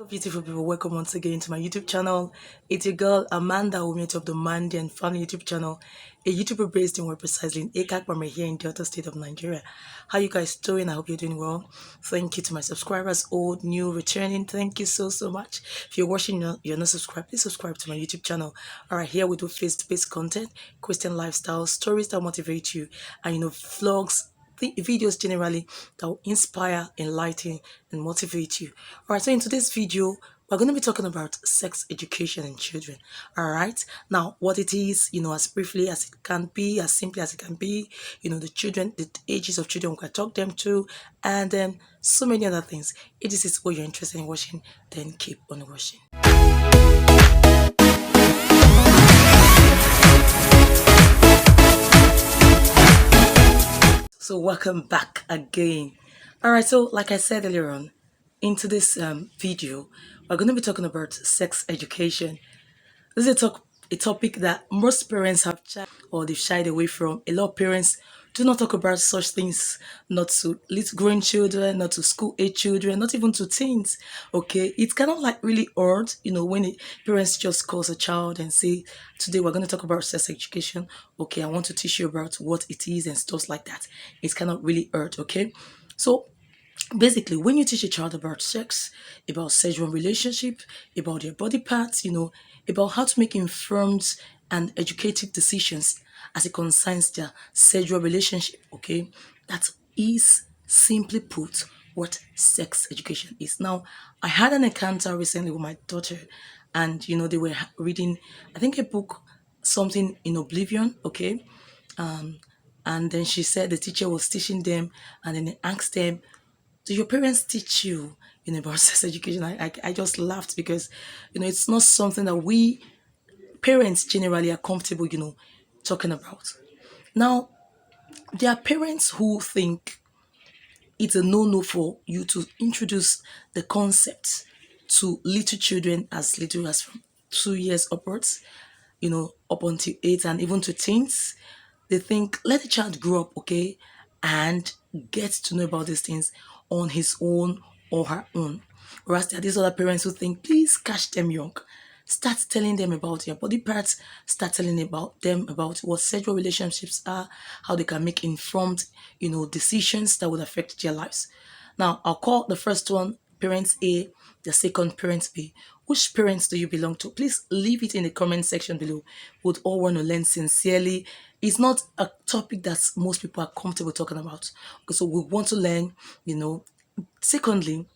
Beautiful people, welcome once again to my YouTube channel. It's your girl Amanda, who made up the Mandy and Family YouTube channel, a YouTuber based in more precisely in ACAC, but here in Delta State of Nigeria. How you guys doing? I hope you're doing well. Thank you to my subscribers, old, new, returning. Thank you so much. If you're watching, you're not subscribed, please subscribe to my YouTube channel. All right, here we do face-to-face content, Christian lifestyle, stories that motivate you, and vlogs, videos generally that will inspire, enlighten, and motivate you. All right, so in today's video, we're going to be talking about sex education in children. All right, now what it is, as briefly as it can be, as simply as it can be, the children, the ages of children we can talk them to, and then so many other things. If this is what you're interested in watching, then keep on watching. So welcome back again. All right, so like I said earlier on, into this video, we're going to be talking about sex education. This is a topic that most parents have or they've shied away from. A lot of parents do not talk about such things, not to little growing children, not to school age children, not even to teens. Okay, it's kind of like really odd, when parents just calls a child and say, "Today we're going to talk about sex education. Okay, I want to teach you about what it is and stuff like that." It's kind of really odd. Okay, so basically when you teach a child about sex, about sexual relationship, about their body parts, about how to make informed and educated decisions as it concerns their sexual relationship, okay, that is simply put what sex education is. Now, I had an encounter recently with my daughter, and they were reading, I think, a book, something in oblivion, okay. And then she said the teacher was teaching them, and then they asked them, do your parents teach you, about sex education? I just laughed because, it's not something that we parents generally are comfortable, talking about. Now, there are parents who think it's a no-no for you to introduce the concept to little children as little as from 2 years upwards, up until 8 and even to teens. They think let the child grow up, okay, and get to know about these things on his own or her own. Whereas there are these other parents who think please catch them young. Start telling them about their body parts, start telling about them about what sexual relationships are, how they can make informed, decisions that would affect their lives. Now, I'll call the first one parents A, the second parents B. Which parents do you belong to? Please leave it in the comment section below. Would all want to learn sincerely. It's not a topic that most people are comfortable talking about. Okay, so we want to learn, Secondly,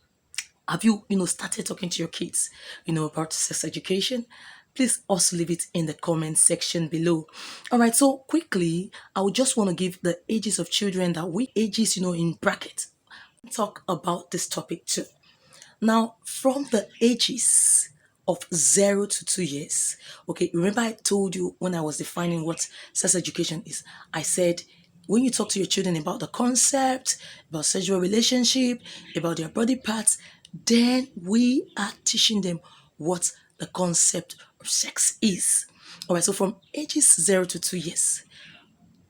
have you, started talking to your kids, about sex education? Please also leave it in the comment section below. All right, so quickly, I would just want to give the ages of children that we ages, in bracket. Talk about this topic too. Now, from the ages of 0 to 2 years, okay, remember I told you when I was defining what sex education is, I said when you talk to your children about the concept, about sexual relationship, about their body parts, then we are teaching them what the concept of sex is. All right, so from ages 0 to 2 years,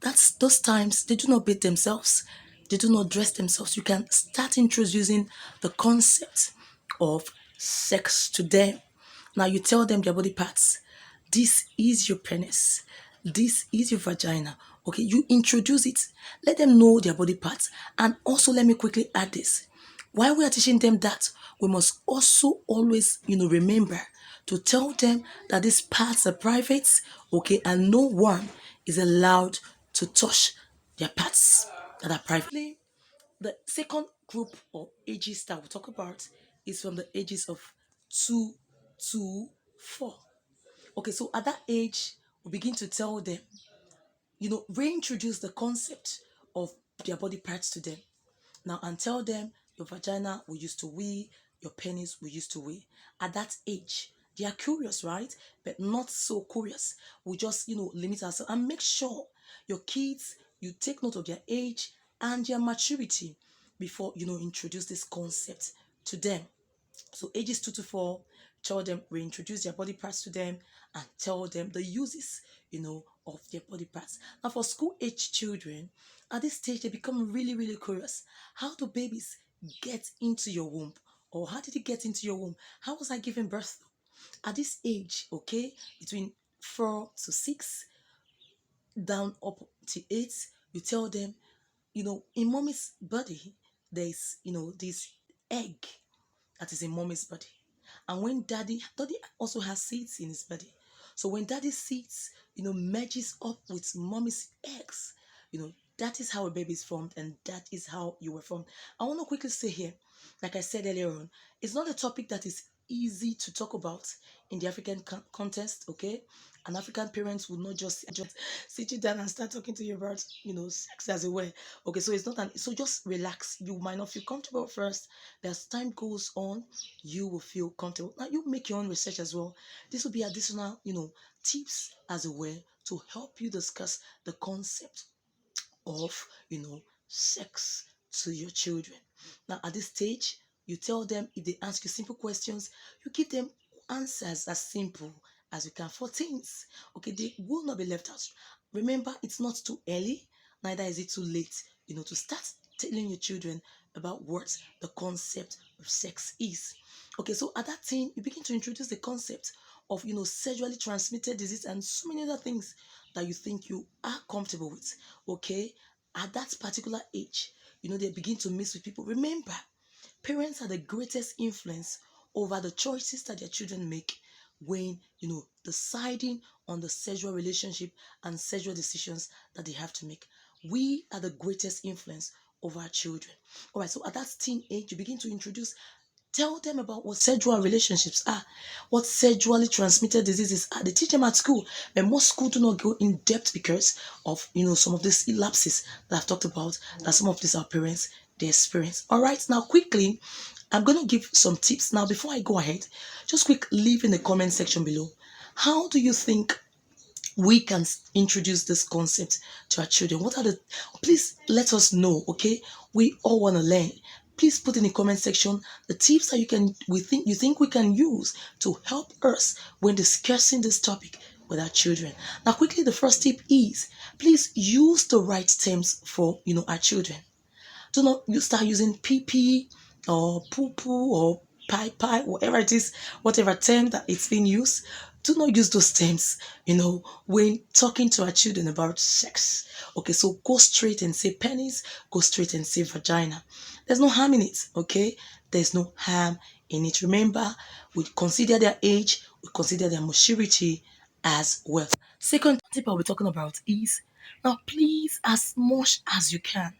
that's those times they do not beat themselves, they do not dress themselves. You can start introducing the concept of sex to them. Now you tell them their body parts. This is your penis, this is your vagina. Okay, you introduce it, let them know their body parts. And also let me quickly add this, while we are teaching them that, we must also always, remember to tell them that these parts are private, okay, and no one is allowed to touch their parts that are private. The second group of ages that we'll talk about is from the ages of 2 to 4. Okay, so at that age, we begin to tell them, reintroduce the concept of their body parts to them. Now, and tell them your vagina we used to weigh, your penis we used to weigh. At that age, they are curious, right? But not so curious. We just, limit ourselves and make sure your kids, you take note of their age and their maturity before, introduce this concept to them. So ages 2 to 4, tell them, reintroduce their body parts to them and tell them the uses, of their body parts. Now for school age children, at this stage they become really, really curious. How do babies get into your womb? or how did it get into your womb? How was I giving birth? At this age, okay, between 4 to 6, down up to 8, you tell them, in mommy's body, there's, this egg that is in mommy's body. And when daddy also has seeds in his body. So when daddy's seeds, merges up with mommy's eggs, that is how a baby is formed, and that is how you were formed. I want to quickly say here, like I said earlier on, it's not a topic that is easy to talk about in the African context, okay? An African parent would not just sit you down and start talking to you about, sex as a way. Okay, so it's not so just relax. You might not feel comfortable at first. As time goes on, you will feel comfortable. Now you make your own research as well. This will be additional, tips as a way to help you discuss the concept of, sex to your children. Now, at this stage, you tell them, if they ask you simple questions, you give them answers as simple as you can for teens. Okay, they will not be left out. Remember, it's not too early, neither is it too late, to start telling your children about what the concept of sex is. Okay, so at that time, you begin to introduce the concept of, sexually transmitted disease and so many other things that you think you are comfortable with. Okay, at that particular age, they begin to mix with people. Remember, parents are the greatest influence over the choices that their children make when, deciding on the sexual relationship and sexual decisions that they have to make. We are the greatest influence over our children. All right, so at that teen age, you begin to introduce. Tell them about what sexual relationships are, what sexually transmitted diseases are. They teach them at school, but most schools do not go in depth because of, some of these lapses that I've talked about, that some of these our parents they experience. All right, now quickly, I'm going to give some tips. Now, before I go ahead, just quick leave in the comment section below. How do you think we can introduce this concept to our children? What are the, please let us know, okay? We all want to learn. Please put in the comment section the tips that you think we can use to help us when discussing this topic with our children. Now quickly, the first tip is, please use the right terms for our children. Do not you start using pee or poo poo or pie, whatever it is, whatever term that it's being used. Do not use those terms, when talking to our children about sex. Okay, so go straight and say penis, go straight and say vagina. There's no harm in it, okay? There's no harm in it. Remember, we consider their age, we consider their maturity as well. Second tip I'll be talking about is, now please, as much as you can,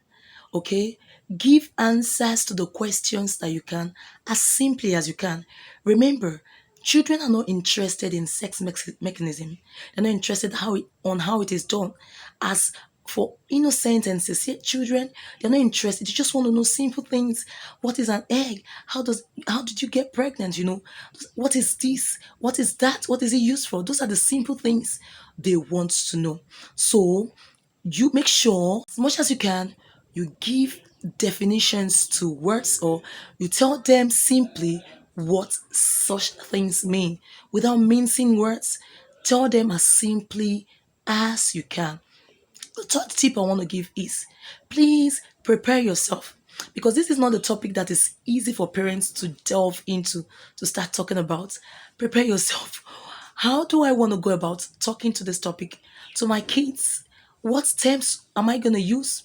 okay, give answers to the questions that you can as simply as you can. Remember, children are not interested in sex mechanism. They're not interested how it is done. As for innocent and sincere children, they're not interested. They just want to know simple things. What is an egg? How did you get pregnant? What is this? What is that? What is it used for? Those are the simple things they want to know. So you make sure, as much as you can, you give definitions to words, or you tell them simply what such things mean without mincing words. Tell them as simply as you can. The third tip I want to give is, please prepare yourself, because this is not a topic that is easy for parents to delve into, to start talking about. Prepare yourself. How do I want to go about talking to this topic to my kids? What terms am I going to use?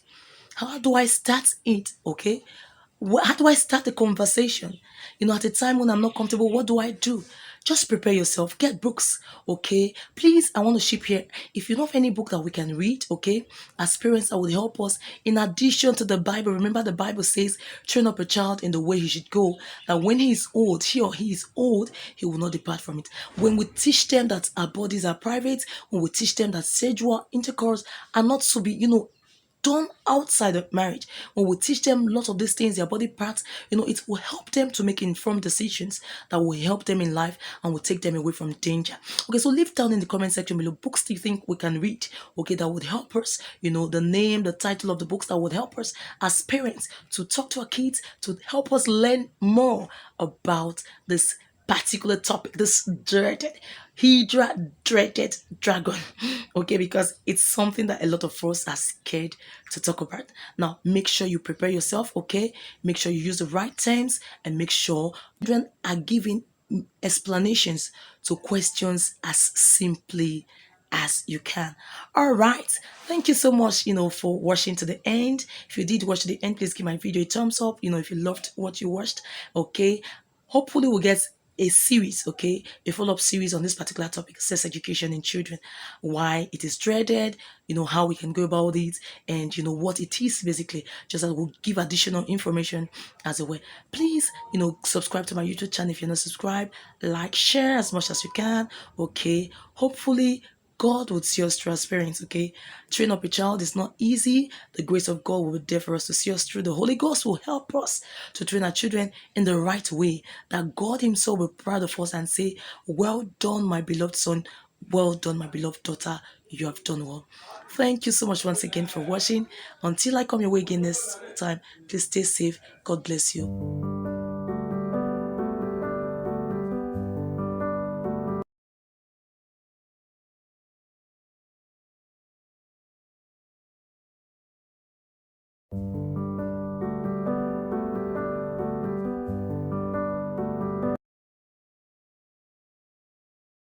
How do I start it? Okay. How do I start the conversation? At a time when I'm not comfortable, what do I do? Just prepare yourself. Get books, okay? Please, I want to ship here. If you know of any book that we can read, okay, as parents that would help us, in addition to the Bible, remember the Bible says, train up a child in the way he should go, that when he is old, he is old, he will not depart from it. When we teach them that our bodies are private, when we teach them that sexual intercourse are not to be, done outside of marriage, when we teach them lots of these things, their body parts, it will help them to make informed decisions that will help them in life and will take them away from danger. Okay, so leave down in the comment section below books do you think we can read, okay, that would help us, the name, the title of the books that would help us as parents to talk to our kids, to help us learn more about this particular topic, this dreaded Hydra, dreaded dragon. Okay, because it's something that a lot of us are scared to talk about. Now, make sure you prepare yourself, okay? Make sure you use the right terms and make sure children are giving explanations to questions as simply as you can. All right. Thank you so much, for watching to the end. If you did watch to the end, please give my video a thumbs up. If you loved what you watched, okay. Hopefully we'll get a series, okay, a follow-up series on this particular topic, sex education in children, why it is dreaded, how we can go about it, and what it is basically, just that we'll give additional information as well. Please, subscribe to my YouTube channel if you're not subscribed, like, share as much as you can, okay. Hopefully God would see us through experience, okay? Train up a child is not easy. The grace of God will be there for us to see us through. The Holy Ghost will help us to train our children in the right way. That God Himself will be proud of us and say, well done, my beloved son. Well done, my beloved daughter. You have done well. Thank you so much once again for watching. Until I come your way again next time, please stay safe. God bless you.